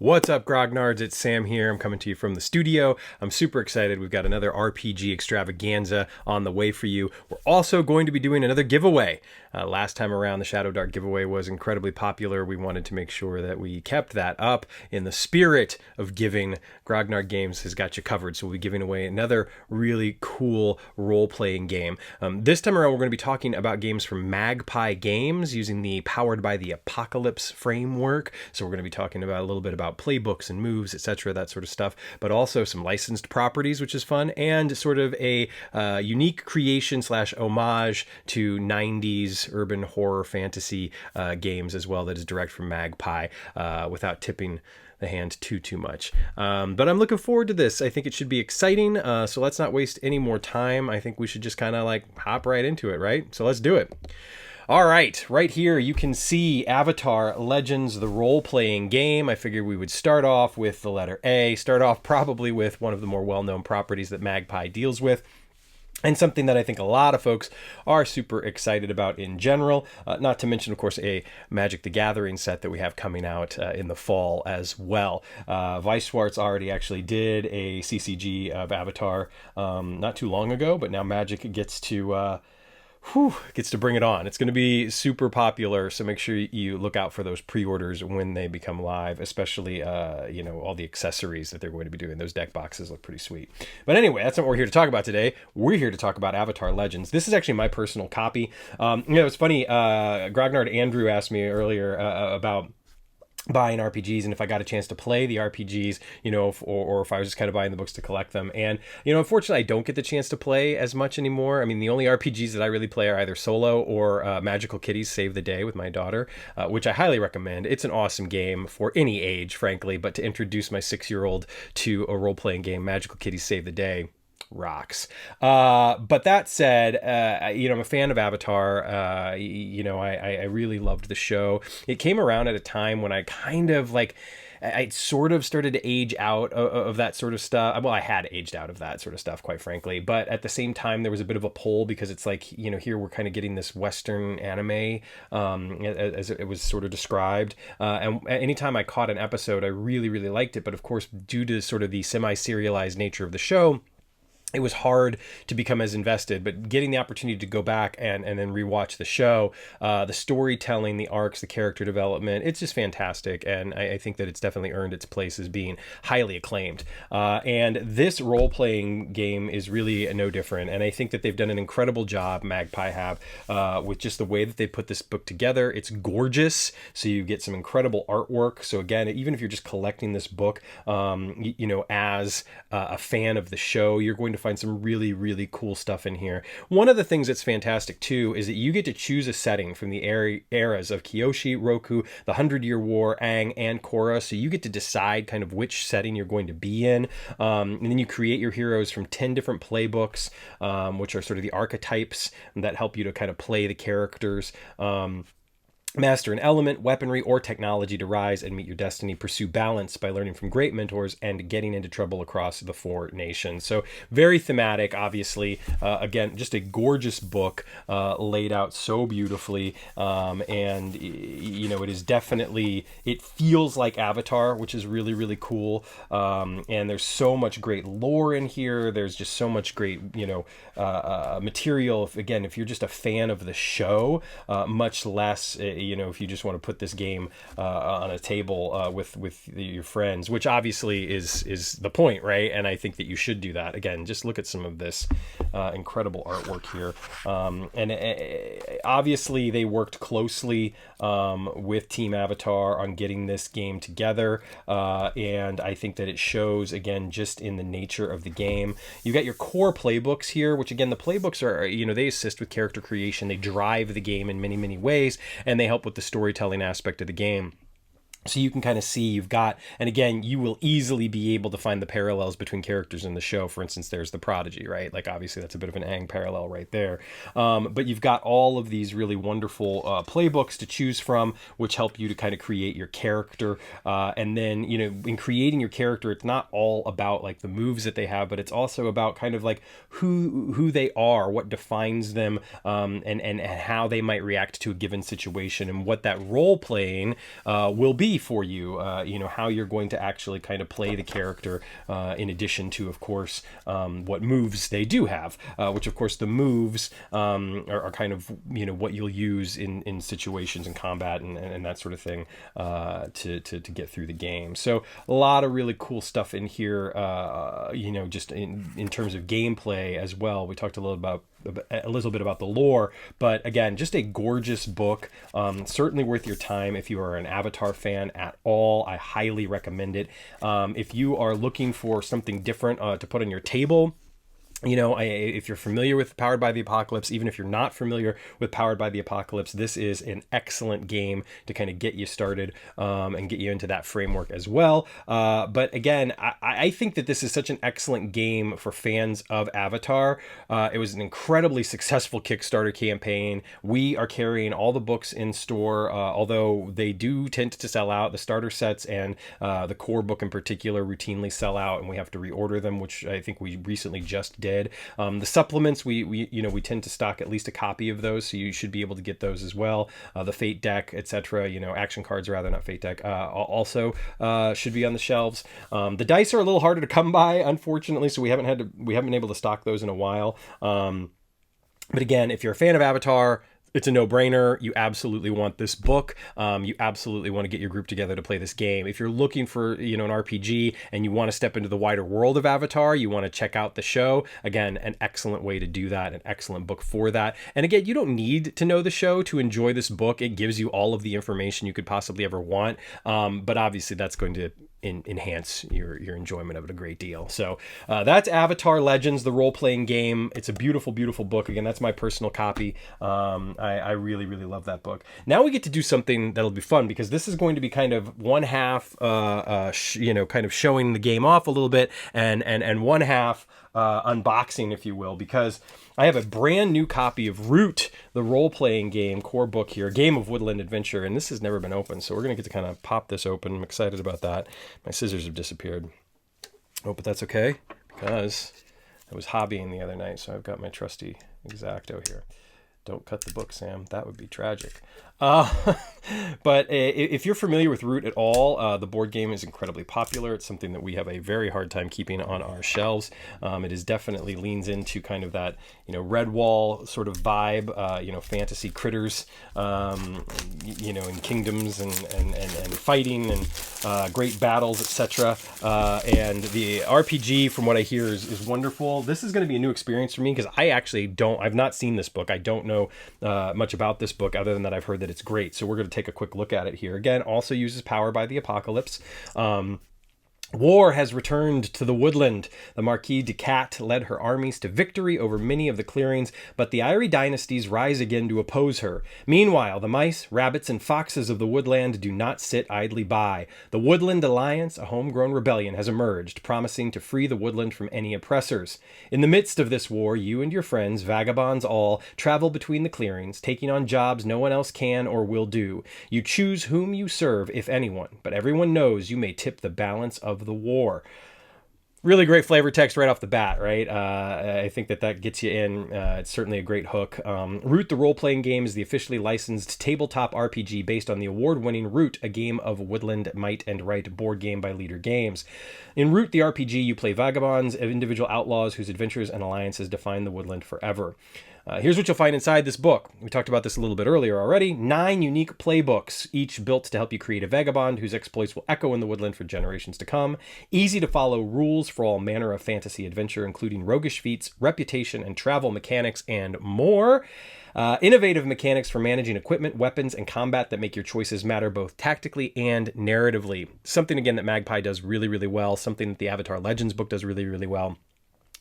What's up, Grognards? It's Sam here. I'm coming to you from the studio. I'm super excited. We've got another RPG extravaganza on the way for you. We're also going to be doing another giveaway. Last time around, the Shadow Dart giveaway was incredibly popular. We wanted to make sure that we kept that up in the spirit of giving. Grognard Games has got you covered, so we'll be giving away another really cool role-playing game. This time around, we're going to be talking about games from Magpie Games using the Powered by the Apocalypse framework. So we're going to be talking about a little bit about playbooks and moves, etc., that sort of stuff, but also some licensed properties, which is fun, and sort of a unique creation slash homage to 90s urban horror fantasy games as well that is direct from Magpie without tipping the hand too much. But I'm looking forward to this. I think it should be exciting. So let's not waste any more time. I think we should just kind of like hop right into it, right? So let's do it. All right here you can see Avatar Legends, the role-playing game. I figured we would start off with the letter A, start off probably with one of the more well-known properties that Magpie deals with, and something that I think a lot of folks are super excited about in general, not to mention, of course, a Magic the Gathering set that we have coming out in the fall as well. Weiss Schwarz already actually did a CCG of Avatar not too long ago, but now Magic gets to bring it on. It's going to be super popular, so make sure you look out for those pre-orders when they become live, especially all the accessories that they're going to be doing. Those deck boxes look pretty sweet. But anyway, that's not what we're here to talk about today. We're here to talk about Avatar Legends. This is actually my personal copy. It's funny, Grognard Andrew asked me earlier about buying RPGs and if I got a chance to play the RPGs, or if I was just kind of buying the books to collect them. And, unfortunately, I don't get the chance to play as much anymore. I mean, the only RPGs that I really play are either solo or Magical Kitties Save the Day with my daughter, which I highly recommend. It's an awesome game for any age, frankly, but to introduce my 6-year-old to a role-playing game, Magical Kitties Save the Day, rocks. But that said, I'm a fan of Avatar. I really loved the show. It came around at a time when I kind of I sort of started to age out of that sort of stuff. Well, I had aged out of that sort of stuff, quite frankly. But at the same time, there was a bit of a pull because it's like, here we're kind of getting this Western anime, as it was sort of described. And anytime I caught an episode, I really, really liked it. But of course, due to sort of the semi-serialized nature of the show, it was hard to become as invested, but getting the opportunity to go back and then rewatch the show, the storytelling, the arcs, the character development, it's just fantastic. And I think that it's definitely earned its place as being highly acclaimed. And this role-playing game is really no different. And I think that they've done an incredible job, Magpie have, with just the way that they put this book together. It's gorgeous. So you get some incredible artwork. So again, even if you're just collecting this book, as a fan of the show, you're going to find some really, really cool stuff in here. One of the things that's fantastic too is that you get to choose a setting from the eras of Kyoshi, Roku, the 100-Year War, Aang, and Korra. So you get to decide kind of which setting you're going to be in. And then you create your heroes from 10 different playbooks, which are sort of the archetypes that help you to kind of play the characters. Master an element, weaponry, or technology to rise and meet your destiny. Pursue balance by learning from great mentors and getting into trouble across the 4 nations. So very thematic, obviously. Again, just a gorgeous book laid out so beautifully. And, it is definitely, it feels like Avatar, which is really, really cool. And there's so much great lore in here. There's just so much great, material. If you're just a fan of the show, much less, if you just want to put this game on a table with your friends, which obviously is the point, right? And I think that you should do that. Again, just look at some of this incredible artwork here. Obviously, they worked closely with Team Avatar on getting this game together. And I think that it shows, again, just in the nature of the game. You got your core playbooks here, which, again, the playbooks are, they assist with character creation. They drive the game in many, many ways, and they help with the storytelling aspect of the game. So you can kind of see you've got, and again, you will easily be able to find the parallels between characters in the show. For instance, there's the Prodigy, right? Like, obviously, that's a bit of an Aang parallel right there. But you've got all of these really wonderful playbooks to choose from, which help you to kind of create your character. And then, in creating your character, it's not all about like the moves that they have, but it's also about kind of like who they are, what defines them, and how they might react to a given situation, and what that role playing will be be for you. How you're going to actually kind of play the character, in addition to, of course, what moves they do have, which, of course, the moves are kind of, what you'll use in situations in combat and that sort of thing to get through the game. So a lot of really cool stuff in here, just in terms of gameplay as well. We talked a little bit about the lore, but again, just a gorgeous book. Certainly worth your time if you are an Avatar fan at all. I highly recommend it. If you are looking for something different to put on your table, if you're familiar with Powered by the Apocalypse, even if you're not familiar with Powered by the Apocalypse, this is an excellent game to kind of get you started and get you into that framework as well. But again, I think that this is such an excellent game for fans of Avatar. It was an incredibly successful Kickstarter campaign. We are carrying all the books in store, although they do tend to sell out. The starter sets and the core book in particular routinely sell out, and we have to reorder them, which I think we recently just did. The supplements, we tend to stock at least a copy of those, so you should be able to get those as well. The Fate deck, etc., action cards rather, not Fate deck, also should be on the shelves. The dice are a little harder to come by, unfortunately, so we haven't been able to stock those in a while. But again, if you're a fan of Avatar, it's a no-brainer. You absolutely want this book. You absolutely want to get your group together to play this game. If you're looking for, an RPG and you want to step into the wider world of Avatar, you want to check out the show. Again, an excellent way to do that, an excellent book for that. And again, you don't need to know the show to enjoy this book. It gives you all of the information you could possibly ever want. But obviously that's going to enhance your enjoyment of it a great deal. So that's Avatar Legends, the role-playing game. It's a beautiful, beautiful book. Again, that's my personal copy. I really, really love that book. Now we get to do something that'll be fun, because this is going to be kind of one half, kind of showing the game off a little bit, and one half unboxing, if you will, because I have a brand new copy of Root, the role-playing game core book here, a game of woodland adventure, and this has never been opened, so we're going to get to kind of pop this open. I'm excited about that. My scissors have disappeared. Oh, but that's okay, because I was hobbying the other night, so I've got my trusty X-Acto here. Don't cut the book, Sam. That would be tragic. But if you're familiar with Root at all, the board game is incredibly popular. It's something that we have a very hard time keeping on our shelves. It is definitely leans into kind of that, Redwall sort of vibe, fantasy critters, and kingdoms and fighting and great battles, etc. And the RPG, from what I hear, is wonderful. This is going to be a new experience for me, because I've not seen this book. I don't know much about this book, other than that I've heard that it's great. So we're going to take a quick look at it here. Again, also uses Power by the Apocalypse. War has returned to the woodland. The Marquis de Cat led her armies to victory over many of the clearings, but the Eyrie dynasties rise again to oppose her. Meanwhile, the mice, rabbits, and foxes of the woodland do not sit idly by. The Woodland Alliance, a homegrown rebellion, has emerged, promising to free the woodland from any oppressors. In the midst of this war, you and your friends, vagabonds all, travel between the clearings, taking on jobs no one else can or will do. You choose whom you serve, if anyone, but everyone knows you may tip the balance of the war. Really great flavor text right off the bat, right? I think that gets you in. It's certainly a great hook. Root, the role-playing game, is the officially licensed tabletop RPG based on the award-winning Root, a game of woodland might and right board game by Leader Games. In Root, the RPG, you play vagabonds, individual outlaws whose adventures and alliances define the woodland forever. Here's what you'll find inside this book. We talked about this a little bit earlier already. 9 unique playbooks, each built to help you create a vagabond whose exploits will echo in the woodland for generations to come. Easy to follow rules for all manner of fantasy adventure, including roguish feats, reputation, and travel mechanics, and more. Innovative mechanics for managing equipment, weapons, and combat that make your choices matter both tactically and narratively. Something, again, that Magpie does really, really well. Something that the Avatar Legends book does really, really well.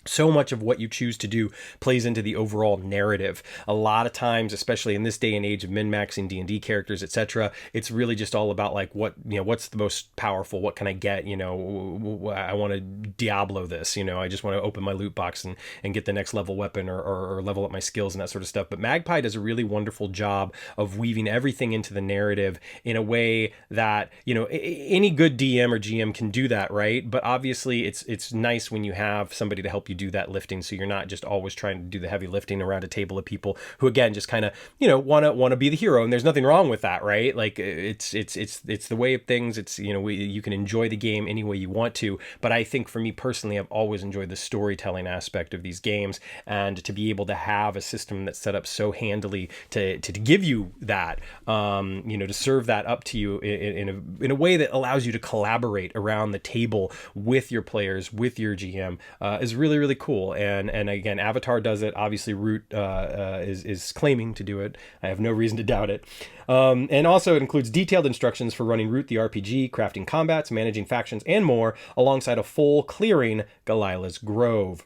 So much of what you choose to do plays into the overall narrative. A lot of times, especially in this day and age of min-maxing D&D characters, etc., it's really just all about like what's the most powerful, what can I get, I want to Diablo this, I just want to open my loot box and get the next level weapon or level up my skills and that sort of stuff. But Magpie does a really wonderful job of weaving everything into the narrative in a way that, any good DM or GM can do that, right? But obviously it's nice when you have somebody to help you do that lifting, so you're not just always trying to do the heavy lifting around a table of people who, again, just kind of, want to be the hero. And there's nothing wrong with that, right? Like, it's the way of things. It's, you can enjoy the game any way you want to, but I think for me personally, I've always enjoyed the storytelling aspect of these games, and to be able to have a system that's set up so handily to give you that, to serve that up to you in a way that allows you to collaborate around the table with your players, with your GM, is really, really cool. And again, Avatar does it. Obviously, Root is claiming to do it. I have no reason to doubt it. And also it includes detailed instructions for running Root the RPG, crafting combats, managing factions, and more, alongside a full clearing Galilah's Grove.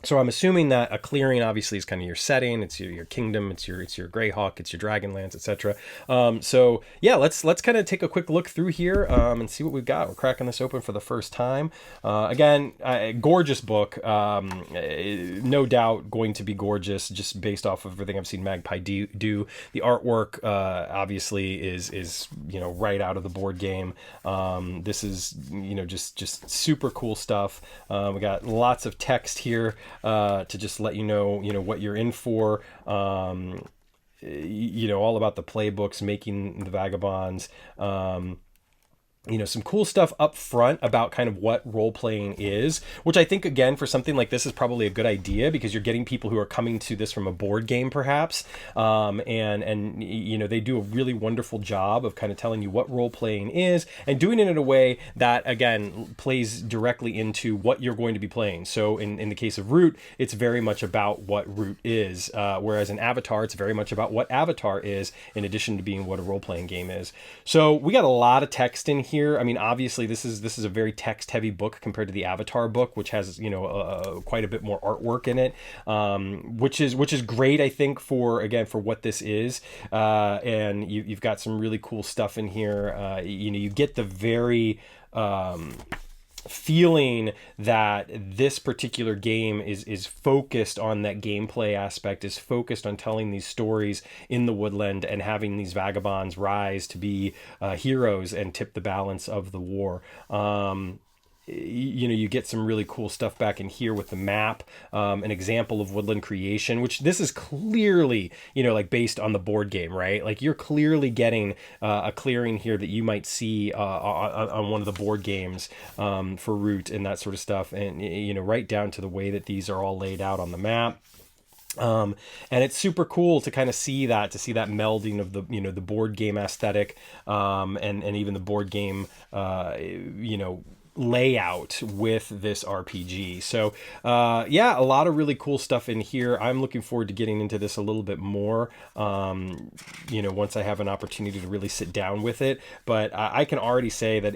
So I'm assuming that a clearing obviously is kind of your setting. It's your kingdom. It's your Greyhawk. It's your Dragonlance, etc. So yeah, let's kind of take a quick look through here and see what we've got. We're cracking this open for the first time. Again, gorgeous book. No doubt going to be gorgeous, just based off of everything I've seen Magpie do. The artwork obviously is right out of the board game. This is just super cool stuff. We got lots of text here. To just let you know what you're in for, all about the playbooks, making the vagabonds, some cool stuff up front about kind of what role-playing is, which I think, again, for something like this is probably a good idea, because you're getting people who are coming to this from a board game, perhaps, and they do a really wonderful job of kind of telling you what role-playing is, and doing it in a way that, again, plays directly into what you're going to be playing. So in the case of Root, it's very much about what Root is, whereas in Avatar, it's very much about what Avatar is, in addition to being what a role-playing game is. So we got a lot of text in here. I mean, obviously this is a very text heavy book compared to the Avatar book, which has quite a bit more artwork in it, which is great, I think, for what this is, and you've got some really cool stuff in here. You get the very feeling that this particular game is focused on that gameplay aspect, is focused on telling these stories in the woodland and having these vagabonds rise to be heroes and tip the balance of the war. You get some really cool stuff back in here with the map, an example of woodland creation, which this is clearly, based on the board game, right? Like, you're clearly getting a clearing here that you might see on one of the board games for Root and that sort of stuff. And, right down to the way that these are all laid out on the map. And it's super cool to kind of see that melding of the the board game aesthetic, and even the board game layout with this RPG. So a lot of really cool stuff in here. I'm looking forward to getting into this a little bit more, once I have an opportunity to really sit down with it. But I can already say that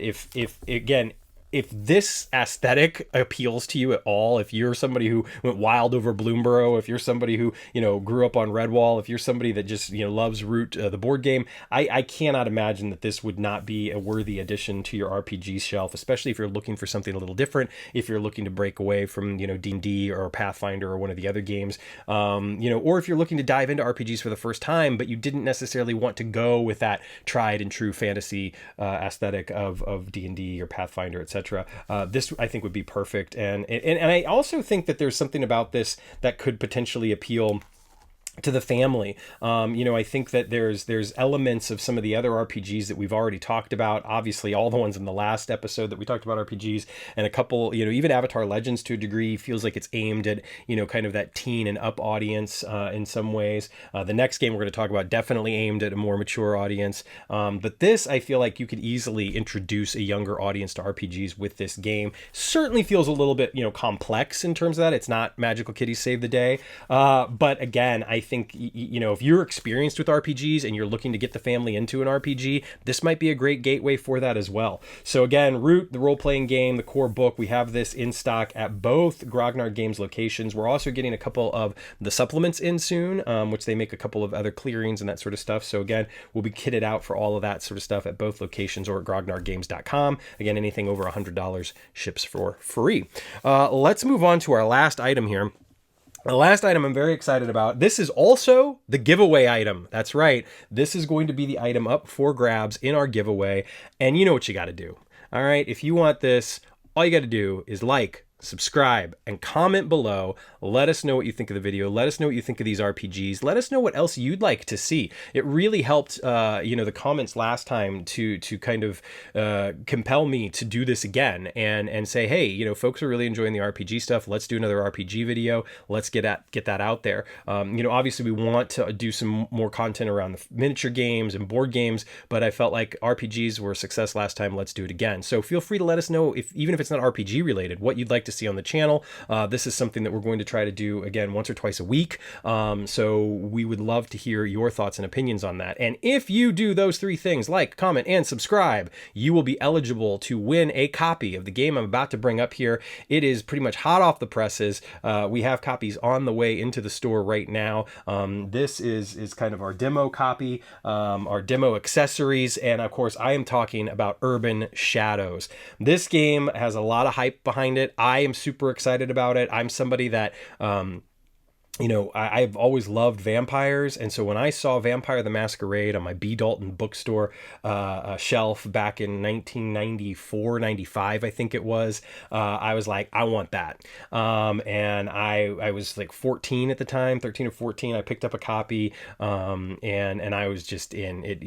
if this aesthetic appeals to you at all, if you're somebody who went wild over Bloomborough, if you're somebody who, grew up on Redwall, if you're somebody that just, loves Root, the board game, I cannot imagine that this would not be a worthy addition to your RPG shelf, especially if you're looking for something a little different, if you're looking to break away from, D&D or Pathfinder or one of the other games, or if you're looking to dive into RPGs for the first time, but you didn't necessarily want to go with that tried and true fantasy aesthetic of D&D or Pathfinder, etc. This, I think, would be perfect, and I also think that there's something about this that could potentially appeal to the family. I think that there's elements of some of the other RPGs that we've already talked about. Obviously, all the ones in the last episode that we talked about RPGs, and a couple, even Avatar Legends to a degree feels like it's aimed at, kind of that teen and up audience in some ways. The next game we're going to talk about definitely aimed at a more mature audience. But this, I feel like you could easily introduce a younger audience to RPGs with this game. Certainly feels a little bit, complex in terms of that. It's not Magical Kitties Save the Day. But again, I think, if you're experienced with RPGs and you're looking to get the family into an RPG, this might be a great gateway for that as well. So again, Root, the role-playing game, the core book, we have this in stock at both Grognard Games locations. We're also getting a couple of the supplements in soon, which they make a couple of other clearings and that sort of stuff. So again, we'll be kitted out for all of that sort of stuff at both locations or at grognardgames.com. Again, anything over $100 ships for free. Let's move on to our last item here. The last item I'm very excited about. This is also the giveaway item. That's right. This is going to be the item up for grabs in our giveaway. And you know what you got to do. All right. If you want this, all you got to do is like, subscribe, and comment below. Let us know what you think of the video. Let us know what you think of these RPGs. Let us know what else you'd like to see. It really helped, the comments last time to kind of compel me to do this again and say, hey, folks are really enjoying the RPG stuff. Let's do another RPG video. Let's get that out there. Obviously we want to do some more content around the miniature games and board games, but I felt like RPGs were a success last time. Let's do it again. So feel free to let us know, even if it's not RPG related, what you'd like to see on the channel. This is something that we're going to try to do again once or twice a week. So we would love to hear your thoughts and opinions on that. And if you do those three things, like, comment, and subscribe, you will be eligible to win a copy of the game I'm about to bring up here. It is pretty much hot off the presses. We have copies on the way into the store right now. This is kind of our demo copy, our demo accessories, and of course I am talking about Urban Shadows. This game has a lot of hype behind it. I am super excited about it. I'm somebody that I've always loved vampires, and so when I saw Vampire the Masquerade on my B. Dalton bookstore shelf back in 1994, 95, I think it was, I was like, I want that. And I was like 14 at the time, 13 or 14. I picked up a copy, and I was just in it.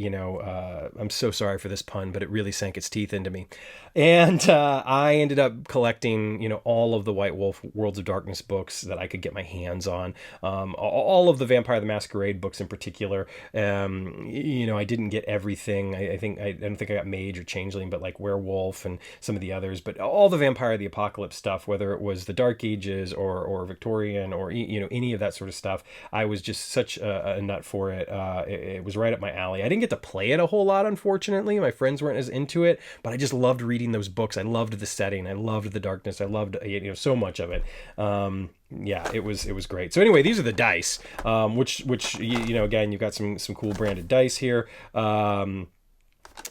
I'm so sorry for this pun, but it really sank its teeth into me. And I ended up collecting, all of the White Wolf Worlds of Darkness books that I could get my hands on. All of the Vampire the Masquerade books in particular. I didn't get everything. I don't think I got Mage or Changeling, but like Werewolf and some of the others. But all the Vampire the Apocalypse stuff, whether it was the Dark Ages or Victorian or any of that sort of stuff, I was just such a nut for it. It was right up my alley. I didn't get to play it a whole lot, unfortunately. My friends weren't as into it, but I just loved reading those books. I loved the setting. I loved the darkness. I loved so much of it. Yeah, it was great. So anyway, these are the dice, which again, you've got some cool branded dice here.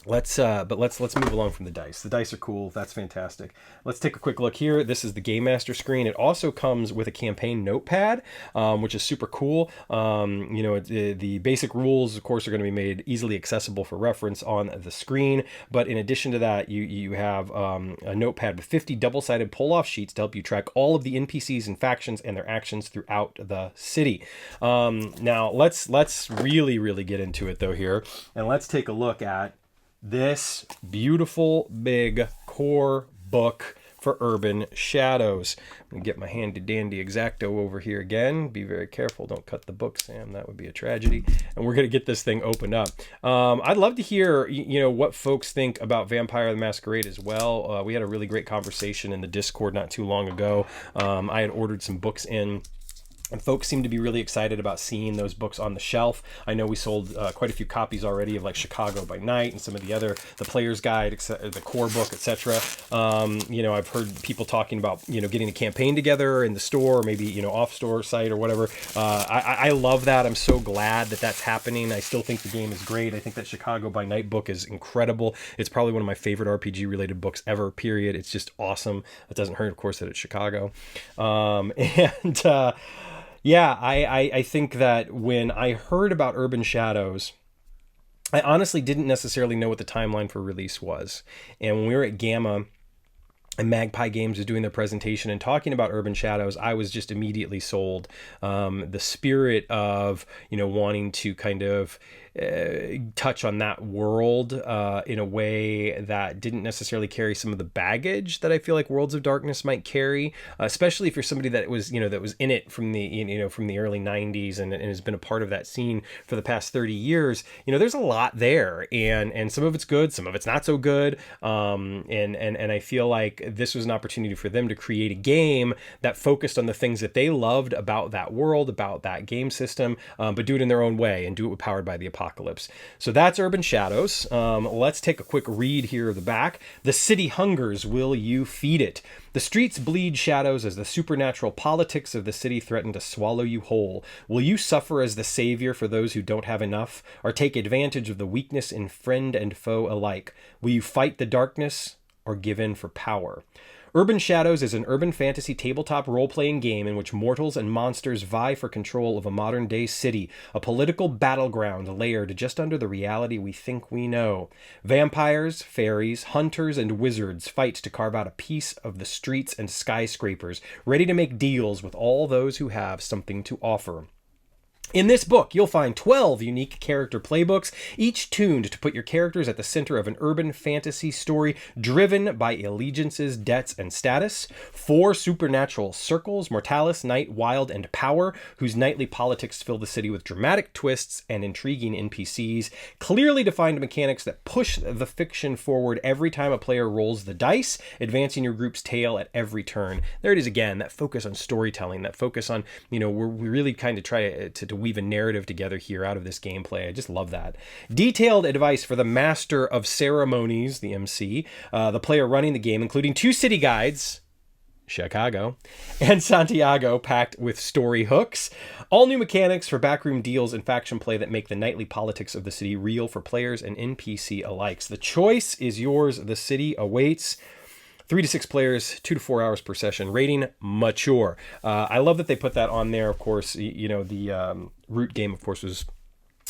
Let's move along from the dice. The dice are cool. That's fantastic. Let's take a quick look here. This is the Game Master screen. It also comes with a campaign notepad, which is super cool. The basic rules, of course, are going to be made easily accessible for reference on the screen. But in addition to that, you have a notepad with 50 double-sided pull-off sheets to help you track all of the NPCs and factions and their actions throughout the city. Now, let's really get into it though here, and let's take a look at this beautiful big core book for Urban Shadows. I'm going to get my handy dandy X-Acto over here again. Be very careful. Don't cut the book, Sam. That would be a tragedy. And we're going to get this thing opened up. I'd love to hear, what folks think about Vampire the Masquerade as well. We had a really great conversation in the Discord not too long ago. I had ordered some books in, and folks seem to be really excited about seeing those books on the shelf. I know we sold quite a few copies already of like Chicago by Night and some of the Player's Guide, the core book, etc. I've heard people talking about, getting a campaign together in the store, or maybe, off-store site or whatever. I love that. I'm so glad that that's happening. I still think the game is great. I think that Chicago by Night book is incredible. It's probably one of my favorite RPG-related books ever, period. It's just awesome. It doesn't hurt, of course, that it's Chicago. Yeah, I think that when I heard about Urban Shadows, I honestly didn't necessarily know what the timeline for release was. And when we were at Gamma and Magpie Games was doing their presentation and talking about Urban Shadows, I was just immediately sold. The spirit of, wanting to kind of touch on that world in a way that didn't necessarily carry some of the baggage that I feel like Worlds of Darkness might carry, especially if you're somebody that was that was in it from the from the early 90s and has been a part of that scene for the past 30 years. There's a lot there, and some of it's good, some of it's not so good, and I feel like this was an opportunity for them to create a game that focused on the things that they loved about that world, about that game system, but do it in their own way and do it powered by the Apocalypse. So that's Urban Shadows. Let's take a quick read here of the back. The city hungers, will you feed it? The streets bleed shadows as the supernatural politics of the city threaten to swallow you whole. Will you suffer as the savior for those who don't have enough, or take advantage of the weakness in friend and foe alike? Will you fight the darkness or give in for power? Urban Shadows is an urban fantasy tabletop role-playing game in which mortals and monsters vie for control of a modern-day city, a political battleground layered just under the reality we think we know. Vampires, fairies, hunters, and wizards fight to carve out a piece of the streets and skyscrapers, ready to make deals with all those who have something to offer. In this book, you'll find 12 unique character playbooks, each tuned to put your characters at the center of an urban fantasy story driven by allegiances, debts, and status. 4 supernatural circles, Mortalis, Night, Wild, and Power, whose nightly politics fill the city with dramatic twists and intriguing NPCs. Clearly defined mechanics that push the fiction forward every time a player rolls the dice, advancing your group's tale at every turn. There it is again, that focus on storytelling, that focus on, we really kind of try to weave a narrative together here out of this gameplay. I just love that. Detailed advice for the master of ceremonies, the MC, the player running the game, including 2 city guides, Chicago, and Santiago, packed with story hooks. All new mechanics for backroom deals and faction play that make the nightly politics of the city real for players and NPC alike. The choice is yours. The city awaits. 3 to 6 players, 2 to 4 hours per session. Rating, mature. I love that they put that on there. Of course, the root game, of course, was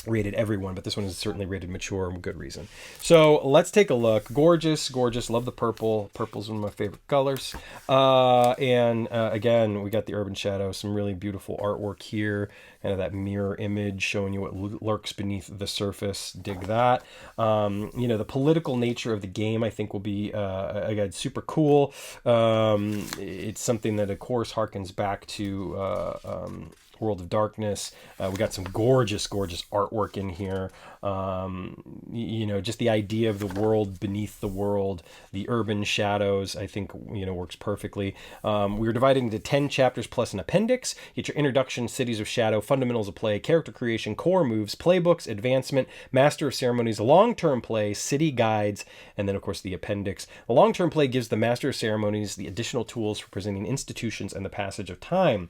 rated everyone, but this one is certainly rated mature and good reason. So let's take a look. Gorgeous, gorgeous. Love the purple. Purple's one of my favorite colors. Again, we got the Urban Shadow. Some really beautiful artwork here. Kind of that mirror image showing you what lurks beneath the surface. Dig that. The political nature of the game, I think, will be, again, super cool. It's something that, of course, harkens back to World of Darkness. We got some gorgeous, gorgeous artwork in here. Just the idea of the world beneath the world, the urban shadows, I think, works perfectly. We were divided into 10 chapters plus an appendix. Get your introduction, Cities of Shadow, fundamentals of play, character creation, core moves, playbooks, advancement, master of ceremonies, long-term play, city guides, and then, of course, the appendix. The long-term play gives the master of ceremonies the additional tools for presenting institutions and the passage of time,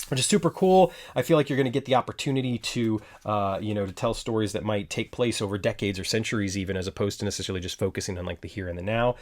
which is super cool. I feel like you're going to get the opportunity to, to tell stories that might take place over decades or centuries even, as opposed to necessarily just focusing on like the here and the now.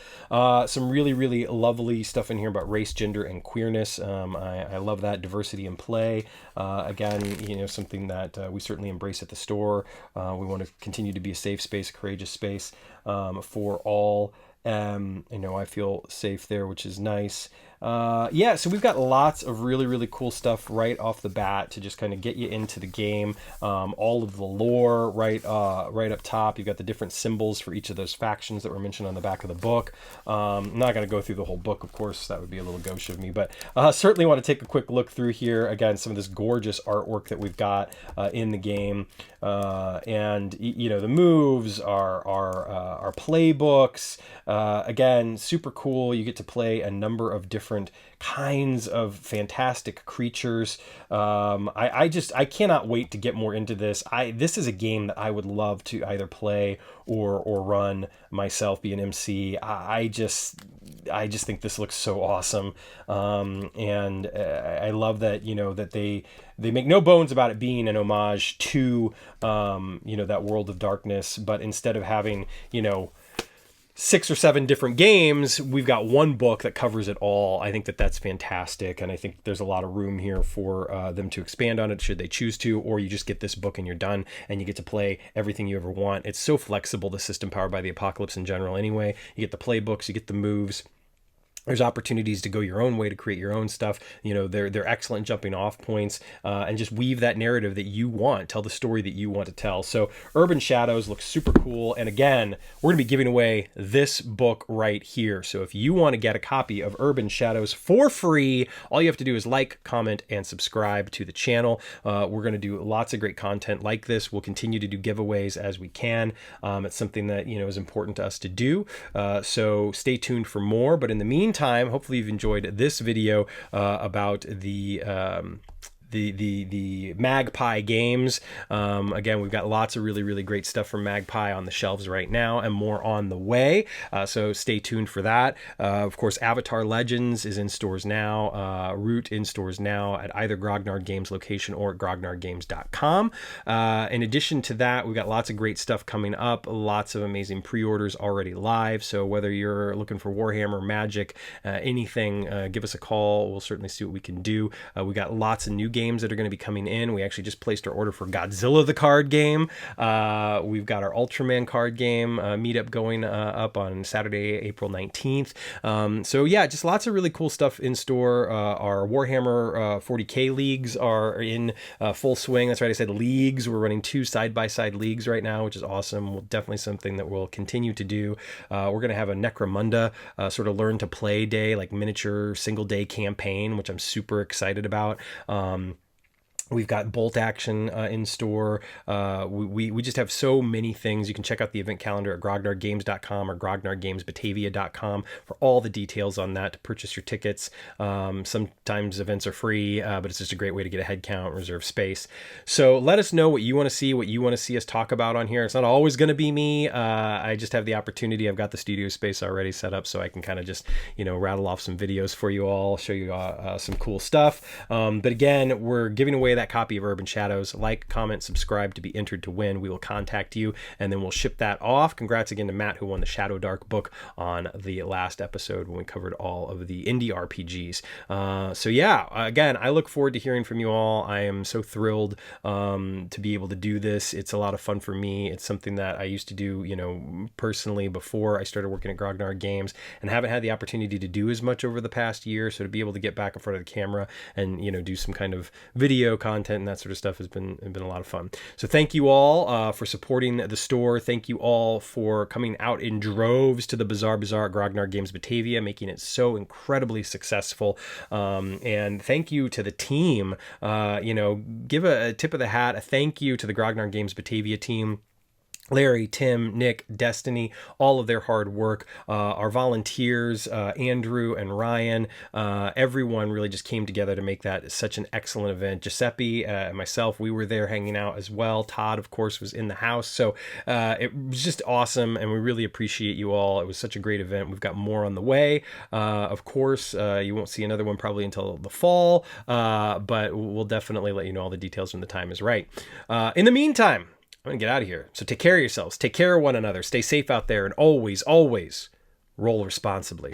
Some really, really lovely stuff in here about race, gender, and queerness. I love that. Diversity in play. Again, something that we certainly embrace at the store. We want to continue to be a safe space, a courageous space for all. I feel safe there, which is nice. So we've got lots of really, really cool stuff right off the bat to just kind of get you into the game. All of the lore right up top. You've got the different symbols for each of those factions that were mentioned on the back of the book. I'm not going to go through the whole book, of course. That would be a little gauche of me, but certainly want to take a quick look through here. Again, some of this gorgeous artwork that we've got in the game. The moves are playbooks. Again, super cool. You get to play a number of different kinds of fantastic creatures. I cannot wait to get more into this. This is a game that I would love to either play or run myself, be an MC. I just think this looks so awesome. I love that, that they make no bones about it being an homage to, that World of Darkness, but instead of having, 6 or 7 different games, we've got one book that covers it all. I think that's fantastic, and I think there's a lot of room here for them to expand on it should they choose to, or you just get this book and you're done, and you get to play everything you ever want. It's so flexible, the system powered by the Apocalypse in general anyway. You get the playbooks, you get the moves. There's opportunities to go your own way, to create your own stuff. They're excellent jumping off points, and just weave that narrative that you want, tell the story that you want to tell. So Urban Shadows looks super cool. And again, we're going to be giving away this book right here. So if you want to get a copy of Urban Shadows for free, all you have to do is like, comment, and subscribe to the channel. We're going to do lots of great content like this. We'll continue to do giveaways as we can. It's something that, is important to us to do. So stay tuned for more. But in the meantime, hopefully you've enjoyed this video about the the Magpie Games. Again, we've got lots of really, really great stuff from Magpie on the shelves right now, and more on the way. So stay tuned for that. Of course, Avatar Legends is in stores now. Root in stores now at either Grognard Games location or at grognardgames.com. In addition to that, we've got lots of great stuff coming up. Lots of amazing pre-orders already live. So whether you're looking for Warhammer, Magic, anything, give us a call. We'll certainly see what we can do. We got lots of new games that are going to be coming in. We actually just placed our order for Godzilla the card game. We've got our Ultraman card game meetup going up on Saturday, April 19th. So yeah, just lots of really cool stuff in store. Our Warhammer 40K leagues are in full swing. That's right, I said leagues. We're running 2 side-by-side leagues right now, which is awesome. Definitely something that we'll continue to do. We're going to have a Necromunda sort of learn to play day, like miniature single day campaign, which I'm super excited about. We've got Bolt Action in store. We just have so many things. You can check out the event calendar at grognardgames.com or grognardgamesbatavia.com for all the details on that to purchase your tickets. Sometimes events are free, but it's just a great way to get a head count, reserve space. So let us know what you want to see, what you want to see us talk about on here. It's not always going to be me. I just have the opportunity. I've got the studio space already set up, so I can kind of just, rattle off some videos for you all, show you some cool stuff. But again, we're giving away that copy of Urban Shadows. Like, comment, subscribe to be entered to win. We will contact you and then we'll ship that off. Congrats again to Matt, who won the Shadow Dark book on the last episode when we covered all of the indie RPGs. So yeah, again, I look forward to hearing from you all. I am so thrilled to be able to do this. It's a lot of fun for me. It's something that I used to do, personally before I started working at Grognard Games, and haven't had the opportunity to do as much over the past year. So to be able to get back in front of the camera and, do some kind of video content and that sort of stuff has been a lot of fun. So thank you all for supporting the store. Thank you all for coming out in droves to the Bazaar at Grognard Games Batavia, making it so incredibly successful. And thank you to the team. Give a tip of the hat, a thank you to the Grognard Games Batavia team. Larry, Tim, Nick, Destiny, all of their hard work, our volunteers, Andrew and Ryan, everyone really just came together to make that such an excellent event. Giuseppe and myself, we were there hanging out as well. Todd, of course, was in the house. So it was just awesome, and we really appreciate you all. It was such a great event. We've got more on the way. Of course, you won't see another one probably until the fall, but we'll definitely let you know all the details when the time is right. In the meantime, I'm going to get out of here. So take care of yourselves. Take care of one another. Stay safe out there. And always, always roll responsibly.